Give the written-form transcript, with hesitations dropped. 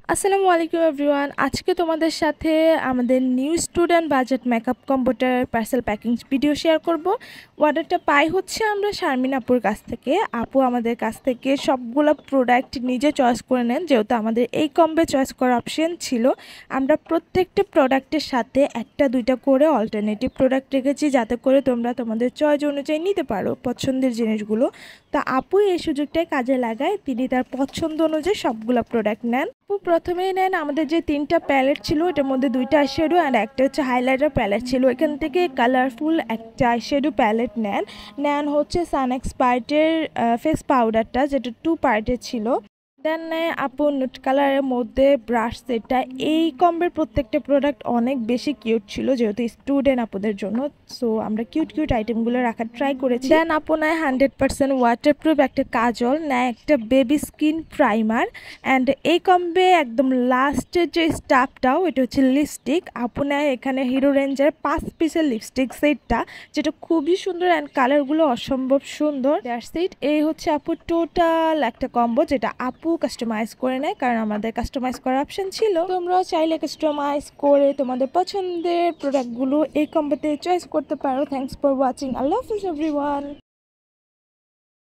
আসসালামু আলাইকুম এভরিওয়ান। আজকে তোমাদের সাথে আমাদের নিউ স্টুডেন্ট বাজেট মেকআপ কম্বোটার পার্সেল প্যাকিং ভিডিও শেয়ার করব। অর্ডারটা পাই হচ্ছে আমরা শারমিন আপুর কাছ থেকে। আপু আমাদের কাছ থেকে সবগুলো প্রোডাক্ট নিজে চয়েস করে নেন, যেহেতু আমাদের এই কম্বে চয়েস করার অপশন ছিল। আমরা প্রত্যেকটা প্রোডাক্টের সাথে একটা দুইটা করে অল্টারনেটিভ প্রোডাক্ট রেখেছি, যাতে করে তোমরা তোমাদের চয়েস অনুযায়ী নিতে পারো পছন্দের জিনিসগুলো। তা আপু এই সুযোগটাই কাজে লাগায়, তিনি তার পছন্দ অনুযায়ী সবগুলো প্রোডাক্ট নেন। আপু প্রথমেই নেন আমাদের যে তিনটা প্যালেট ছিল, এটার মধ্যে দুইটা আইশ্যাডো অ্যান্ড একটা হচ্ছে হাইলাইটার প্যালেট ছিল। এখান থেকে কালারফুল একটা আইশ্যাডো প্যালেট নেন। নেন হচ্ছে সান এক্সপার্টের ফেস পাউডারটা, যেটা 2 পার্টের ছিল। দেন নেয় আপু নুট কালারের মধ্যে ব্রাশ সেটটা। এই কম্বের প্রত্যেকটা প্রোডাক্ট অনেক বেশি কিউট ছিল, যেহেতু স্টুডেন্ট আপুদের জন্য। সো আমরা কিউট কিউট আইটেমগুলো রাখার ট্রাই করেছি। দেন আপু নেয় 100% ওয়াটারপ্রুফ একটা কাজল, নেয় একটা বেবি স্কিন প্রাইমার। অ্যান্ড এই কম্বে একদম লাস্টের যে স্টাফটাও, এটা হচ্ছে লিপস্টিক। আপু নেয় এখানে হিরো রেঞ্জের 5 পিসের লিপস্টিক সেটটা, যেটা খুবই সুন্দর অ্যান্ড কালারগুলো অসম্ভব সুন্দর। That's it. এই হচ্ছে আপুর টোটাল একটা কম্বো, যেটা আপু কাস্টমাইজ করে নেয়, কারণ আমাদের কাস্টমাইজ করার অপশন ছিল। তোমরাও চাইলে কাস্টমাইজ করে তোমাদের পছন্দের প্রোডাক্টগুলো এই কম্বোতে চয়েস করতে পারো। Thanks for watching. Allah Hafiz everyone.